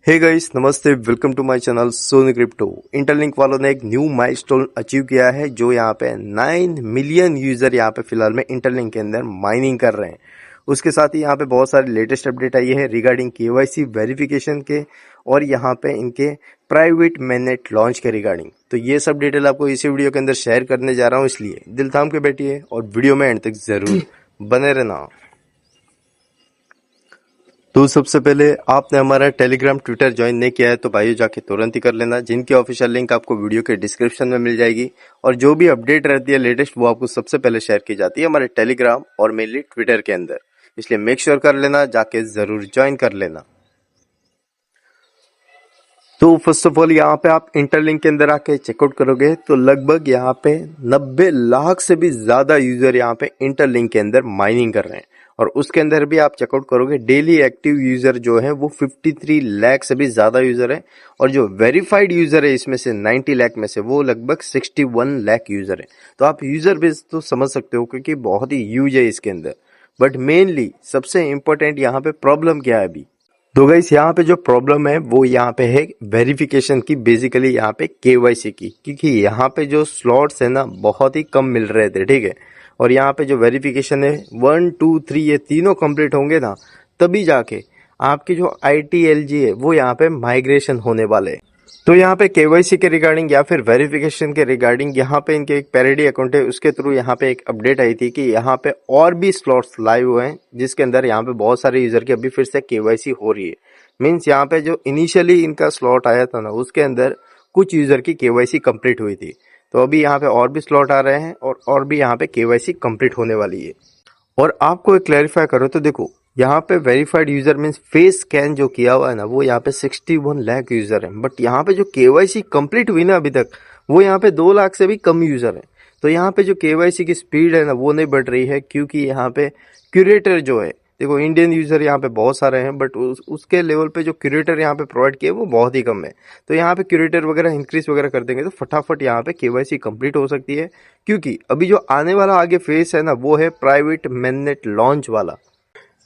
हे guys, नमस्ते। Welcome to my channel Soni crypto. Interlink वालों ने एक न्यू माइलस्टोन अचीव किया है, जो यहाँ पे 9 मिलियन यूजर यहाँ पे फिलहाल में इंटरलिंक के अंदर माइनिंग कर रहे हैं। उसके साथ ही यहाँ पे बहुत सारी लेटेस्ट अपडेट आई है रिगार्डिंग केवाईसी वेरिफिकेशन के और यहाँ पे इनके प्राइवेट मेननेट लॉन्च के रिगार्डिंग। तो ये सब डिटेल आपको इसी वीडियो के अंदर शेयर करने जा रहा हूँ, इसलिए दिल थाम के बैठिए और वीडियो में एंड तक जरूर बने रहना। तो सबसे पहले आपने हमारा टेलीग्राम ट्विटर ज्वाइन नहीं किया है तो भाइयों जाके तुरंत ही कर लेना, जिनकी ऑफिशियल लिंक आपको वीडियो के डिस्क्रिप्शन में मिल जाएगी। और जो भी अपडेट रहती है लेटेस्ट, वो आपको सबसे पहले शेयर की जाती है हमारे टेलीग्राम और मेनली ट्विटर के अंदर, इसलिए मेक श्योर कर लेना, जाके जरूर ज्वाइन कर लेना। तो फर्स्ट ऑफ ऑल यहाँ पे आप इंटरलिंक के अंदर आके चेकआउट करोगे तो लगभग यहाँ पे 90 लाख से भी ज्यादा यूजर यहाँ पे इंटरलिंक के अंदर माइनिंग कर रहे हैं। और उसके अंदर भी आप चेकआउट करोगे डेली एक्टिव यूजर जो है वो 53 लाख से भी ज्यादा यूजर है। और जो वेरीफाइड यूजर है इसमें से 90 लाख में से वो लगभग 61 लाख यूजर है। तो आप यूजर बेस तो समझ सकते हो क्योंकि बहुत ही यूज है इसके अंदर। बट मेनली सबसे इंपॉर्टेंट यहाँ पे प्रॉब्लम क्या है अभी, तो गाइस यहाँ पे जो प्रॉब्लम है वो यहाँ पे है वेरिफिकेशन की, बेसिकली यहाँ पे केवाईसी की, क्योंकि यहाँ पे जो स्लॉट्स है ना बहुत ही कम मिल रहे थे, ठीक है। और यहाँ पे जो वेरिफिकेशन है 1, 2, 3 ये तीनों कंप्लीट होंगे ना, तभी जाके आपकी जो ITLG है वो यहाँ पे माइग्रेशन होने वाले है। तो यहाँ पे केवाईसी के रिगार्डिंग या फिर वेरिफिकेशन के रिगार्डिंग यहाँ पे इनके एक पैरेडी अकाउंट है, उसके थ्रू यहाँ पे एक अपडेट आई थी कि यहाँ पे और भी स्लॉट्स लाइव हुए हैं, जिसके अंदर यहाँ पे बहुत सारे यूजर की अभी फिर से केवाईसी हो रही है। मीन्स यहाँ पे जो इनिशियली इनका स्लॉट आया था ना, उसके अंदर कुछ यूजर की केवाईसी कंप्लीट हुई थी। तो अभी यहाँ पे और भी स्लॉट आ रहे हैं और भी यहाँ पे केवाईसी कंप्लीट होने वाली है। और आपको एक क्लैरिफाई करो तो देखो, यहाँ पे verified user means face scan जो किया हुआ है ना, वो यहाँ पे 61 लाख यूजर है। बट यहाँ पे जो केवाईसी कंप्लीट हुई ना अभी तक, वो यहाँ पे 2 लाख से भी कम यूजर है। तो यहाँ पे जो केवाईसी की स्पीड है ना वो नहीं बढ़ रही है, क्योंकि यहाँ पे क्यूरेटर जो है, देखो इंडियन यूजर यहाँ पे बहुत सारे हैं, बट उसके लेवल पे जो क्यूरेटर यहाँ पे प्रोवाइड किए वो बहुत ही कम है। तो यहाँ पे क्यूरेटर वगैरह इंक्रीज वगैरह कर देंगे तो फटाफट यहाँ पे केवाईसी कंप्लीट हो सकती है। क्योंकि अभी जो आने वाला आगे फेस है ना, वो है प्राइवेट मेननेट लॉन्च वाला।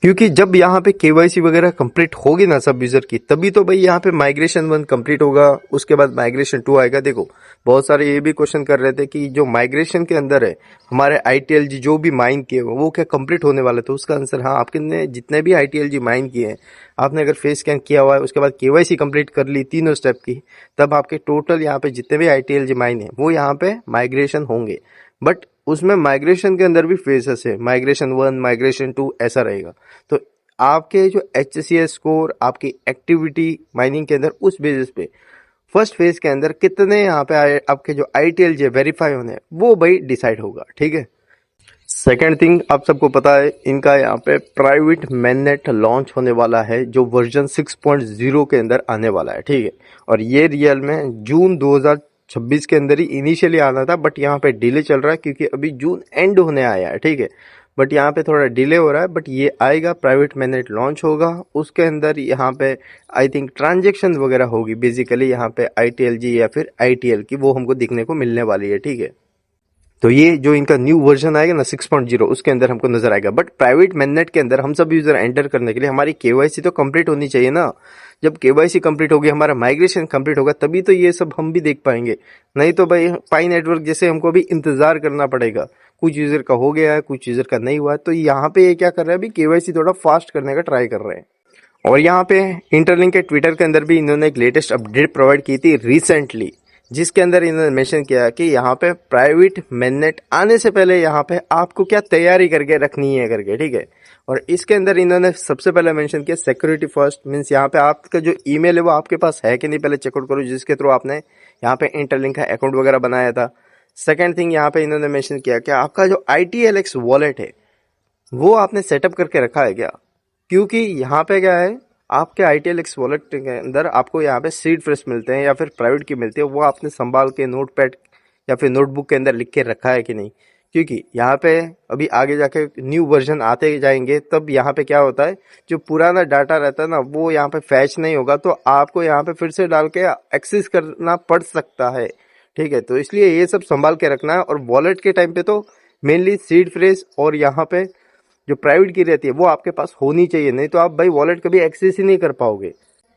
क्योंकि जब यहाँ पे केवाईसी वगैरह कंप्लीट होगी ना सब यूजर की, तभी तो भाई यहाँ पे माइग्रेशन 1 कंप्लीट होगा, उसके बाद माइग्रेशन 2 आएगा। देखो बहुत सारे ये भी क्वेश्चन कर रहे थे कि जो माइग्रेशन के अंदर है हमारे ITLG जो भी माइन किए वो क्या कंप्लीट होने वाले, तो उसका आंसर हाँ, आपने जितने भी ITLG माइन किए हैं, आपने अगर फेस स्कैन किया हुआ है, उसके बाद केवाईसी कंप्लीट कर ली तीनों स्टेप की, तब आपके टोटल यहाँ पे जितने भी ITLG माइन है वो यहाँ पे माइग्रेशन होंगे। बट उसमें माइग्रेशन के अंदर भी फेसेस है, माइग्रेशन 1, माइग्रेशन 2 ऐसा रहेगा। तो आपके जो HCS स्कोर, आपकी एक्टिविटी माइनिंग के अंदर, उस बेसिस पे फर्स्ट फेज के अंदर कितने यहाँ पे आपके जो ITLG वेरीफाई होने हैं वो भाई डिसाइड होगा, ठीक है। सेकेंड थिंग, आप सबको पता है इनका यहाँ पे प्राइवेट मेननेट लॉन्च होने वाला है, जो वर्जन 6.0 के अंदर आने वाला है, ठीक है। और ये रियल में जून 2026 के अंदर ही इनिशियली आना था, बट यहाँ पे डिले चल रहा है क्योंकि अभी जून एंड होने आया है, ठीक है। बट यहाँ पे थोड़ा डिले हो रहा है, बट ये आएगा, प्राइवेट मेननेट लॉन्च होगा। उसके अंदर यहाँ पे आई थिंक ट्रांजेक्शन वगैरह होगी, बेसिकली यहाँ पे ITLG या फिर ITL की, वो हमको दिखने को मिलने वाली है, ठीक है। तो ये जो इनका न्यू वर्जन आएगा ना 6.0, उसके अंदर हमको नजर आएगा। बट प्राइवेट मेननेट के अंदर हम सब यूजर एंटर करने के लिए हमारी केवाईसी तो कंप्लीट होनी चाहिए ना। जब केवाईसी कंप्लीट होगी, हमारा माइग्रेशन कंप्लीट होगा, तभी तो ये सब हम भी देख पाएंगे। नहीं तो भाई पाई नेटवर्क जैसे हमको भी इंतजार करना पड़ेगा। कुछ यूजर का हो गया है, कुछ यूजर का नहीं हुआ है। तो यहाँ पे ये क्या कर रहा है, अभी केवाईसी थोड़ा फास्ट करने का ट्राई कर रहे हैं। और यहाँ पे इंटरलिंक के ट्विटर के अंदर भी इन्होंने एक लेटेस्ट अपडेट प्रोवाइड की थी रिसेंटली, जिसके अंदर इन्होंने मेंशन किया कि यहाँ पे प्राइवेट मेननेट आने से पहले यहाँ पे आपको क्या तैयारी करके रखनी है करके, ठीक है। और इसके अंदर इन्होंने सबसे पहले मेंशन किया सिक्योरिटी फर्स्ट, मीन्स यहाँ पे आपका जो ईमेल है वो आपके पास है कि नहीं पहले चेकआउट करो, जिसके थ्रू आपने यहाँ पे इंटरलिंक का अकाउंट वगैरह बनाया था। सेकेंड थिंग यहाँ पे इन्होंने मेंशन किया कि आपका जो ITLX वॉलेट है वो आपने सेटअप करके रखा है क्या। क्योंकि यहाँ पे क्या है, आपके ITLX वॉलेट के अंदर आपको यहाँ पे सीड फ्रेश मिलते हैं या फिर प्राइवेट की मिलती है, वो आपने संभाल के नोटपैड या फिर नोटबुक के अंदर लिख के रखा है कि नहीं। क्योंकि यहाँ पे अभी आगे जाके न्यू वर्जन आते जाएंगे, तब यहाँ पे क्या होता है, जो पुराना डाटा रहता है ना वो यहाँ पे फैच नहीं होगा, तो आपको यहाँ पे फिर से डाल के एक्सेस करना पड़ सकता है, ठीक है। तो इसलिए ये सब संभाल के रखना है। और वॉलेट के टाइम पे तो मेनली सीड फ्रेश और यहाँ पे जो प्राइवेट की रहती है वो आपके पास होनी चाहिए, नहीं तो आप भाई वॉलेट कभी एक्सेस ही नहीं कर पाओगे।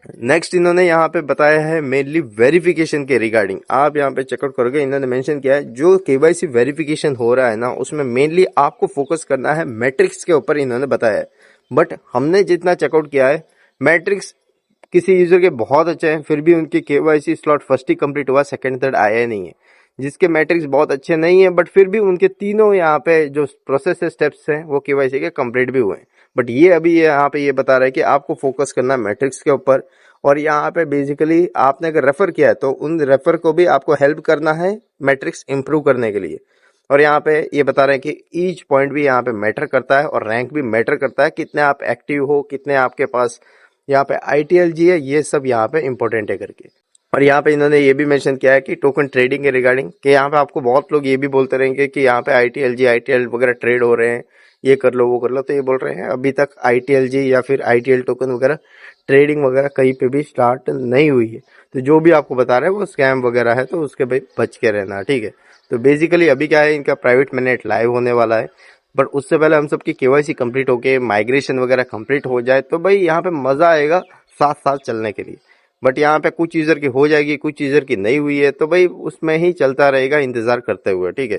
नेक्स्ट इन्होंने यहाँ पे बताया है मेनली वेरिफिकेशन के रिगार्डिंग। आप यहाँ पे चेकआउट करोगे, इन्होंने मेंशन किया है जो केवाईसी वेरिफिकेशन हो रहा है ना, उसमें मेनली आपको फोकस करना है मैट्रिक्स के ऊपर, इन्होंने बताया है। बट हमने जितना चेकआउट किया है, मैट्रिक्स किसी यूजर के बहुत अच्छे हैं, फिर भी उनके केवाईसी स्लॉट फर्स्ट ही कंप्लीट हुआ, सेकंड थर्ड आया नहीं है। जिसके मैट्रिक्स बहुत अच्छे नहीं है बट फिर भी उनके तीनों यहाँ पे जो प्रोसेस स्टेप्स हैं वो केवाईसी के कंप्लीट भी हुए हैं। बट ये अभी यहाँ पे ये बता रहा है कि आपको फोकस करना है मैट्रिक्स के ऊपर, और यहाँ पे बेसिकली आपने अगर रेफर किया है तो उन रेफर को भी आपको हेल्प करना है मैट्रिक्स इंप्रूव करने के लिए। और यहाँ पे ये बता रहे हैं कि ईच पॉइंट भी यहाँ पे मैटर करता है और रैंक भी मैटर करता है, कितने आप एक्टिव हो, कितने आपके पास यहाँ पे ITLG है, ये सब यहाँ पे इंपॉर्टेंट है करके। और यहाँ पे इन्होंने ये भी मेंशन किया है कि टोकन ट्रेडिंग के रिगार्डिंग, कि यहाँ पे आपको बहुत लोग ये भी बोलते रहेंगे कि यहाँ पे ITLG ITL वगैरह ट्रेड हो रहे हैं, ये कर लो वो कर लो। तो ये बोल रहे हैं अभी तक ITLG या फिर ITL टोकन वगैरह ट्रेडिंग वगैरह कहीं पे भी स्टार्ट नहीं हुई है। तो जो भी आपको बता रहे हैं वो स्कैम वगैरह है, तो उसके भाई बच के रहना, ठीक है। तो बेसिकली अभी क्या है, इनका प्राइवेट मैनेट लाइव होने वाला है, बट उससे पहले हम सबकी KYC कंप्लीट होके माइग्रेशन वगैरह कंप्लीट हो जाए तो भाई यहाँ पे मजा आएगा साथ साथ चलने के लिए। बट यहाँ पे कुछ यूजर की हो जाएगी, कुछ यूजर की नहीं हुई है, तो भाई उसमें ही चलता रहेगा इंतजार करते हुए, ठीक है।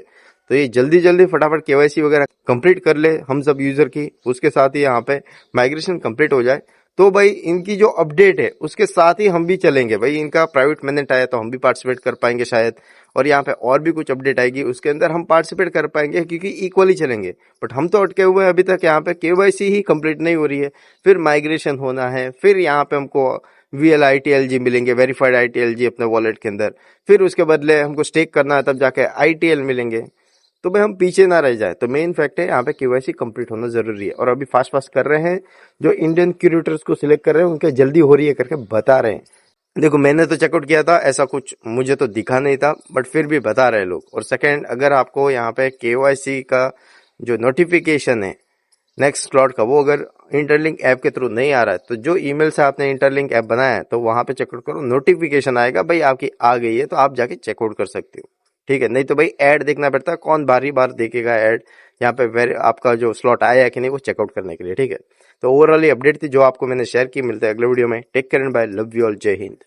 तो ये जल्दी जल्दी फटाफट KYC वगैरह कंप्लीट कर ले हम सब यूजर की, उसके साथ ही यहाँ पे माइग्रेशन कंप्लीट हो जाए तो भाई इनकी जो अपडेट है उसके साथ ही हम भी चलेंगे। भाई इनका प्राइवेट मैनेट आया तो हम भी पार्टिसिपेट कर पाएंगे शायद, और यहाँ पे और भी कुछ अपडेट आएगी उसके अंदर हम पार्टिसिपेट कर पाएंगे, क्योंकि इक्वली चलेंगे। बट हम तो अटके हुए हैं अभी तक, यहाँ पे KYC ही कंप्लीट नहीं हो रही है, फिर माइग्रेशन होना है, फिर यहाँ पे हमको VLITLG मिलेंगे, वेरीफाइड ITLG अपने वॉलेट के अंदर, फिर उसके बदले हमको स्टेक करना है तब जाके ITL मिलेंगे। तो भाई हम पीछे ना रह जाए, तो मेन फैक्ट है यहाँ पे KYC कंप्लीट होना जरूरी है। और अभी फास्ट फास्ट कर रहे हैं, जो इंडियन क्यूरेटर्स को सिलेक्ट कर रहे हैं उनके जल्दी हो रही है करके बता रहे हैं। देखो मैंने तो चेकआउट किया था, ऐसा कुछ मुझे तो दिखा नहीं था, बट फिर भी बता रहे हैं लोग। और सेकंड, अगर आपको यहाँ पे KYC का जो नोटिफिकेशन है नेक्स्ट स्लॉट का, वो अगर इंटरलिंक ऐप के थ्रू नहीं आ रहा है, तो जो ईमेल से आपने इंटरलिंक ऐप बनाया है तो वहां पे चेकआउट करो, नोटिफिकेशन आएगा भाई आपकी आ गई है, तो आप जाके चेकआउट कर सकते हो, ठीक है। नहीं तो भाई ऐड देखना पड़ता है, कौन बारी बार देखेगा ऐड यहाँ पे आपका जो स्लॉट आया है कि नहीं वो चेकआउट करने के लिए, ठीक है। तो ओवरऑल ये अपडेट थी जो आपको मैंने शेयर की। मिलते हैं अगले वीडियो में। Take care and bye, love you all, जय हिंद।